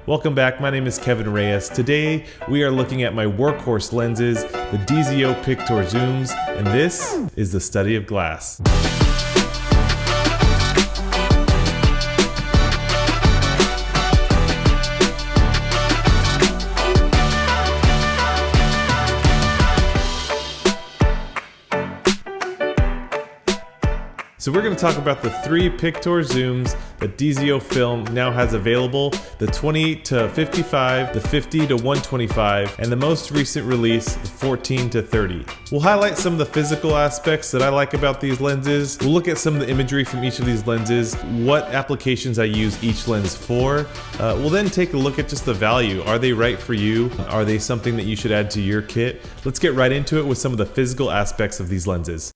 Welcome back, my name is Kevin Reyes. Today we are looking at my workhorse lenses, the DZO Pictor zooms, and this is the study of glass. So we're going to talk about the three Pictor zooms that DZOFILM now has available, the 28 to 55, the 50 to 125, and the most recent release, the 14 to 30. We'll highlight some of the physical aspects that I like about these lenses. We'll look at some of the imagery from each of these lenses, what applications I use each lens for. We'll then take a look at just the value. Are they right for you? Are they something that you should add to your kit? Let's get right into it with some of the physical aspects of these lenses.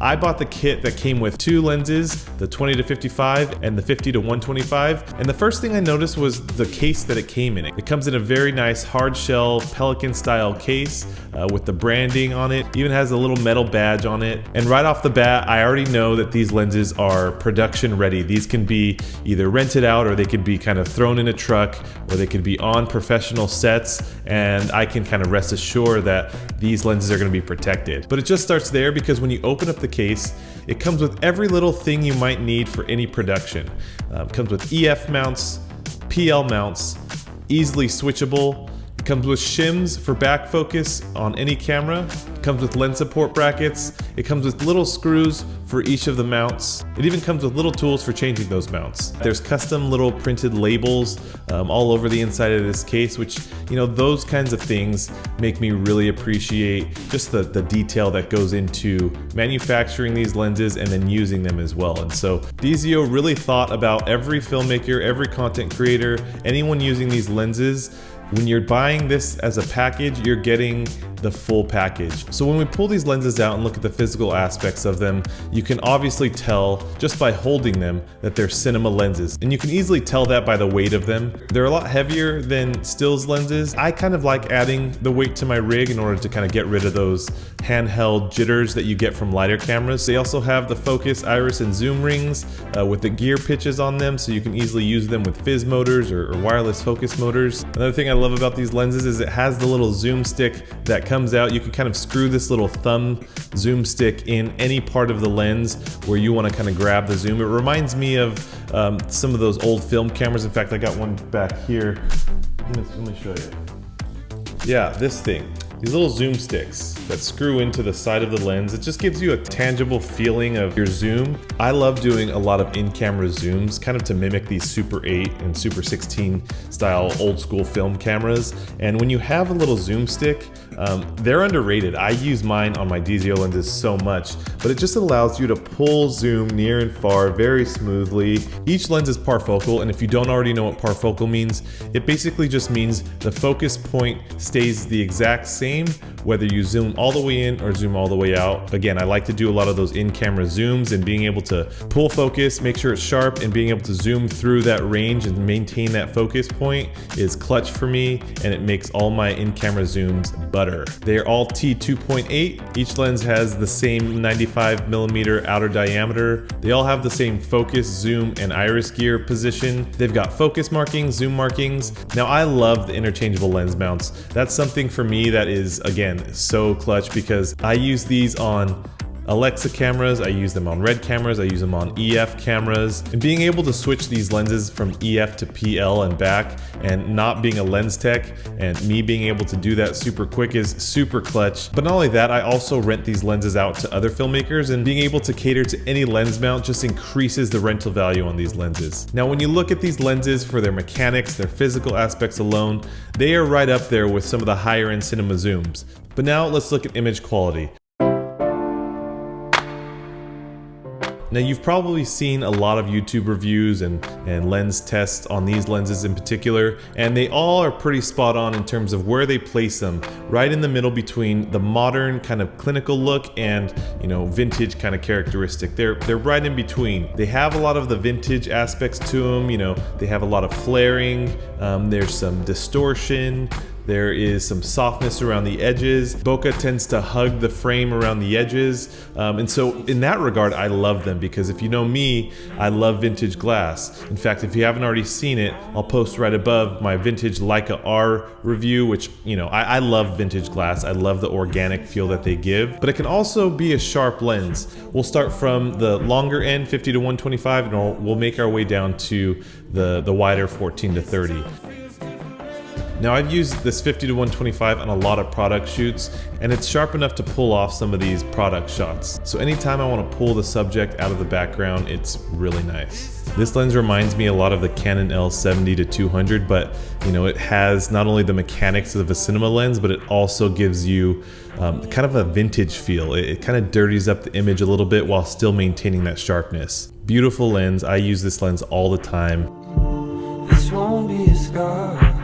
I bought the kit that came with two lenses, the 20 to 55 and the 50 to 125, and the first thing I noticed was the case that it came in. It comes in a very nice hard shell Pelican style case with the branding on it, even has a little metal badge on it, and right off the bat I already know that these lenses are production ready. These can be either rented out or they could be kind of thrown in a truck or they could be on professional sets, and I can kind of rest assured that these lenses are going to be protected. But it just starts there, because when you open up the case, it comes with every little thing you might need for any production. It comes with EF mounts, PL mounts, easily switchable. It comes with shims for back focus on any camera. It comes with lens support brackets. It comes with little screws for each of the mounts. It even comes with little tools for changing those mounts. There's custom little printed labels all over the inside of this case, which, you know, those kinds of things make me really appreciate just the detail that goes into manufacturing these lenses and then using them as well. And so DZO really thought about every filmmaker, every content creator, anyone using these lenses. When you're buying this as a package, you're getting the full package. So when we pull these lenses out and look at the physical aspects of them, you can obviously tell just by holding them that they're cinema lenses. And you can easily tell that by the weight of them. They're a lot heavier than stills lenses. I kind of like adding the weight to my rig in order to kind of get rid of those handheld jitters that you get from lighter cameras. They also have the focus, iris, and zoom rings with the gear pitches on them, so you can easily use them with fizz motors or wireless focus motors. Another thing I love about these lenses is it has the little zoom stick that comes out. You can kind of screw this little thumb zoom stick in any part of the lens where you want to kind of grab the zoom. It reminds me of some of those old film cameras. In fact, I got one back here. Let me show you. Yeah, this thing. These little zoom sticks that screw into the side of the lens, it just gives you a tangible feeling of your zoom. I love doing a lot of in-camera zooms, kind of to mimic these Super 8 and Super 16 style old school film cameras. And when you have a little zoom stick, they're underrated. I use mine on my DZO lenses so much, but it just allows you to pull zoom near and far very smoothly. Each lens is parfocal, and if you don't already know what parfocal means, it basically just means the focus point stays the exact same whether you zoom all the way in or zoom all the way out. Again, I like to do a lot of those in-camera zooms, and being able to pull focus, make sure it's sharp, and being able to zoom through that range and maintain that focus point is clutch for me, and it makes all my in-camera zooms butter. They are all T2.8. Each lens has the same 95mm outer diameter. They all have the same focus, zoom, and iris gear position. They've got focus markings, zoom markings. Now, I love the interchangeable lens mounts. That's something for me that is, again, so clutch, because I use these on Alexa cameras, I use them on Red cameras, I use them on EF cameras, and being able to switch these lenses from EF to PL and back, and not being a lens tech and me being able to do that super quick is super clutch. But not only that, I also rent these lenses out to other filmmakers, and being able to cater to any lens mount just increases the rental value on these lenses. Now, when you look at these lenses for their mechanics, their physical aspects alone, they are right up there with some of the higher end cinema zooms. But now let's look at image quality. Now, you've probably seen a lot of YouTube reviews and lens tests on these lenses in particular, and they all are pretty spot on in terms of where they place them, right in the middle between the modern kind of clinical look and, you know, vintage kind of characteristic. They're right in between. They have a lot of the vintage aspects to them, you know, they have a lot of flaring, there's some distortion, There is some softness around the edges. Bokeh tends to hug the frame around the edges. And so in that regard, I love them because if you know me, I love vintage glass. In fact, if you haven't already seen it, I'll post right above my vintage Leica R review, which, you know, I love vintage glass. I love the organic feel that they give, but it can also be a sharp lens. We'll start from the longer end, 50 to 125, and we'll make our way down to the wider 14 to 30. Now I've used this 50 to 125 on a lot of product shoots, and it's sharp enough to pull off some of these product shots. So anytime I want to pull the subject out of the background, it's really nice. This lens reminds me a lot of the Canon L70 to 200, but you know, it has not only the mechanics of a cinema lens, but it also gives you kind of a vintage feel. It kind of dirties up the image a little bit while still maintaining that sharpness. Beautiful lens. I use this lens all the time. This won't be a scar.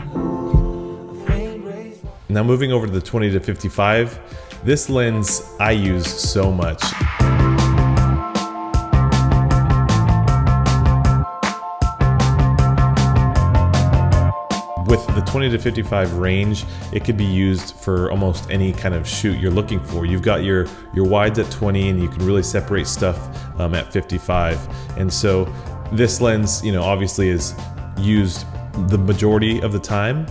Now moving over to the 20 to 55, this lens I use so much. With the 20 to 55 range, it could be used for almost any kind of shoot you're looking for. You've got your wides at 20 and you can really separate stuff at 55. And so this lens, you know, obviously is used the majority of the time.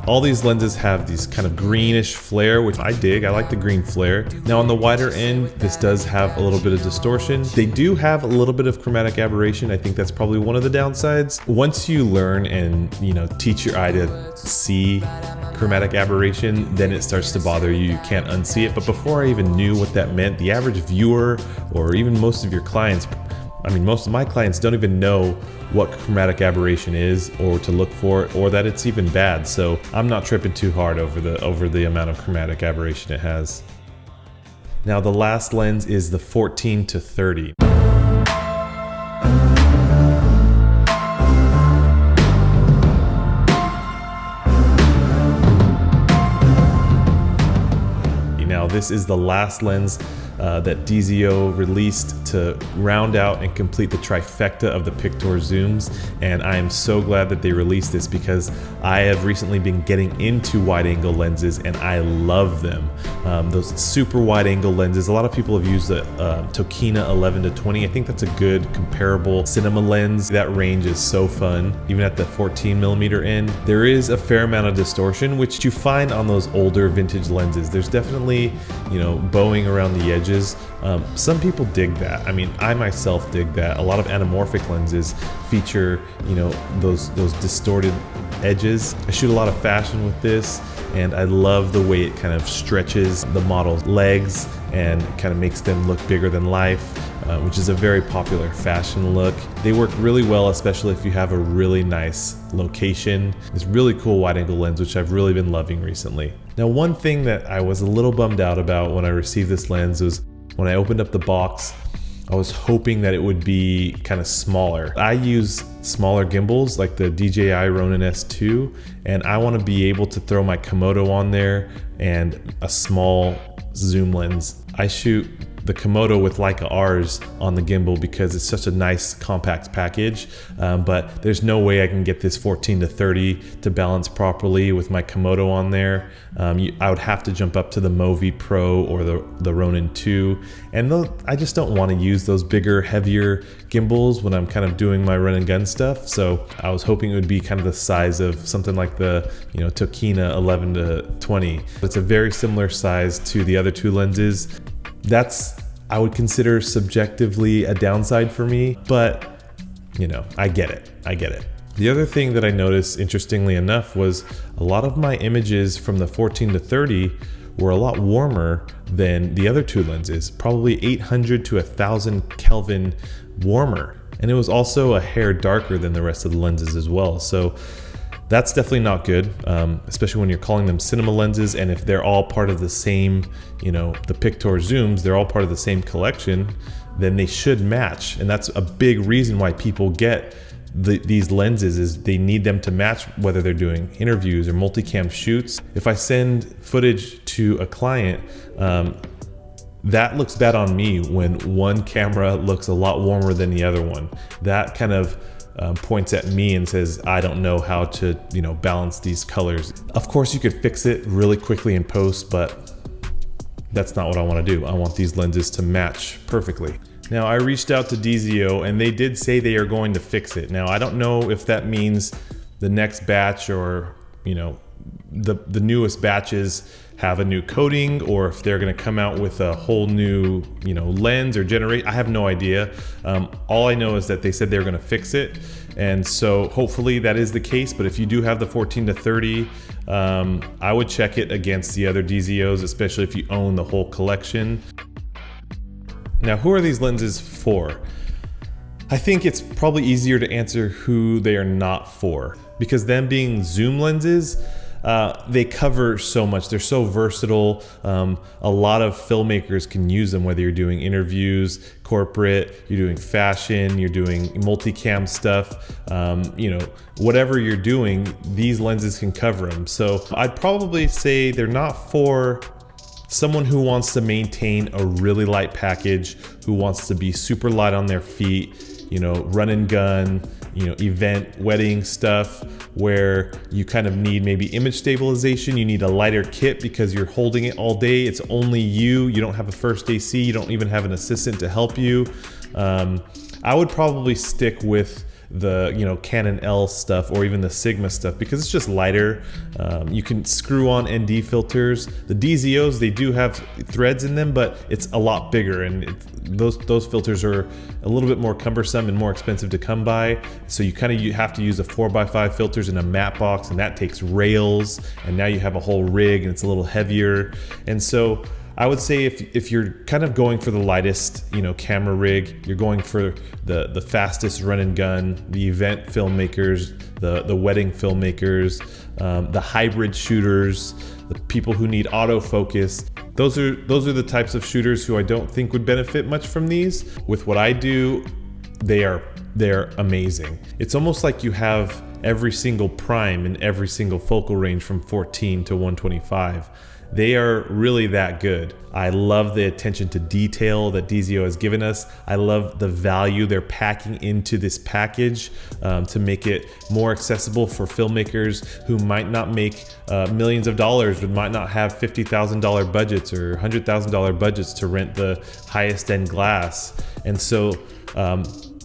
All these lenses have these kind of greenish flare, which I dig. I like the green flare. Now on the wider end, this does have a little bit of distortion. They do have a little bit of chromatic aberration. I think that's probably one of the downsides. Once you learn and, you know, teach your eye to see chromatic aberration, then it starts to bother you. You can't unsee it. But before I even knew what that meant, the average viewer or even most of your clients, I mean, most of my clients don't even know what chromatic aberration is or to look for or that it's even bad. So I'm not tripping too hard over the amount of chromatic aberration it has. Now the last lens is the 14 to 30. Now this is the last lens that DZO released to round out and complete the trifecta of the Pictor zooms, and I am so glad that they released this because I have recently been getting into wide angle lenses and I love them. Those super wide angle lenses, a lot of people have used the Tokina 11 to 20. I think that's a good comparable cinema lens. That range is so fun. Even at the 14mm end, there is a fair amount of distortion, which you find on those older vintage lenses. There's definitely, you know, bowing around the edges. Some people dig that. I mean, I myself dig that. A lot of anamorphic lenses feature, you know, those distorted edges. I shoot a lot of fashion with this, and I love the way it kind of stretches the model's legs and kind of makes them look bigger than life, which is a very popular fashion look. They work really well, especially if you have a really nice location. It's really cool wide angle lens, which I've really been loving recently. Now, one thing that I was a little bummed out about when I received this lens was when I opened up the box, I was hoping that it would be kind of smaller. I use smaller gimbals like the DJI Ronin S2, and I want to be able to throw my Komodo on there and a small zoom lens. I shoot the Komodo with Leica R's on the gimbal because it's such a nice compact package, but there's no way I can get this 14 to 30 to balance properly with my Komodo on there. I would have to jump up to the Movi Pro or the Ronin 2, and I just don't want to use those bigger, heavier gimbals when I'm kind of doing my run and gun stuff. So I was hoping it would be kind of the size of something like the, you know, Tokina 11 to 20. It's a very similar size to the other two lenses. That's, I would consider subjectively a downside for me, but you know, I get it. The other thing that I noticed, interestingly enough, was a lot of my images from the 14 to 30 were a lot warmer than the other two lenses, probably 800 to 1000 Kelvin warmer. And it was also a hair darker than the rest of the lenses as well. So that's definitely not good, especially when you're calling them cinema lenses, and if they're all part of the same, you know, the Pictor zooms, they're all part of the same collection, then they should match. And that's a big reason why people get these lenses, is they need them to match whether they're doing interviews or multicam shoots. If I send footage to a client, that looks bad on me when one camera looks a lot warmer than the other one. That kind of points at me and says, I don't know how to, balance these colors. Of course, you could fix it really quickly in post, but that's not what I want to do. I want these lenses to match perfectly. Now, I reached out to DZO and they did say they are going to fix it. Now, I don't know if that means the next batch or, the newest batches have a new coating, or if they're going to come out with a whole new, lens or generate. I have no idea. All I know is that they said they're going to fix it. And so hopefully that is the case. But if you do have the 14-30, I would check it against the other DZOs, especially if you own the whole collection. Now, who are these lenses for? I think it's probably easier to answer who they are not for, because them being zoom lenses, they cover so much. They're so versatile. A lot of filmmakers can use them, whether you're doing interviews, corporate, you're doing fashion, you're doing multicam stuff, whatever you're doing, these lenses can cover them. So I'd probably say they're not for someone who wants to maintain a really light package, who wants to be super light on their feet, run and gun, event, wedding stuff, where you kind of need maybe image stabilization. You need a lighter kit because you're holding it all day. It's only you. You don't have a first AC. You don't even have an assistant to help you. I would probably stick with the Canon L stuff, or even the Sigma stuff, because it's just lighter. You can screw on ND filters. The DZOs, they do have threads in them, but it's a lot bigger, and those filters are a little bit more cumbersome and more expensive to come by. So you have to use a 4x5 filters in a matte box, and that takes rails, and now you have a whole rig and it's a little heavier. And so I would say if you're kind of going for the lightest, camera rig, you're going for the fastest run and gun, the event filmmakers, the wedding filmmakers, the hybrid shooters, the people who need autofocus. Those are the types of shooters who I don't think would benefit much from these. With what I do, they're amazing. It's almost like you have every single prime in every single focal range from 14 to 125. They are really that good. I love the attention to detail that DZO has given us. I love the value they're packing into this package to make it more accessible for filmmakers who might not make millions of dollars, but might not have $50,000 budgets or $100,000 budgets to rent the highest end glass. And so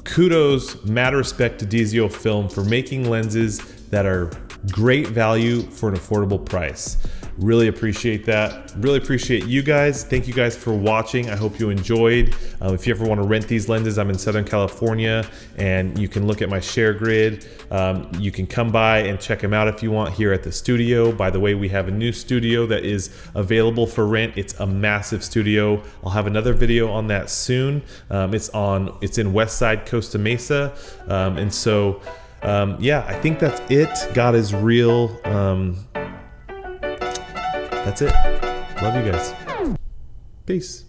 kudos, mad respect to DZOFILM for making lenses that are great value for an affordable price. Really appreciate that. Really appreciate you guys. Thank you guys for watching. I hope you enjoyed. If you ever want to rent these lenses, I'm in Southern California, and you can look at my share grid. You can come by and check them out if you want here at the studio. By the way, we have a new studio that is available for rent. It's a massive studio. I'll have another video on that soon. It's in Westside, Costa Mesa. And so, yeah, I think that's it. God is real. That's it. Love you guys. Peace.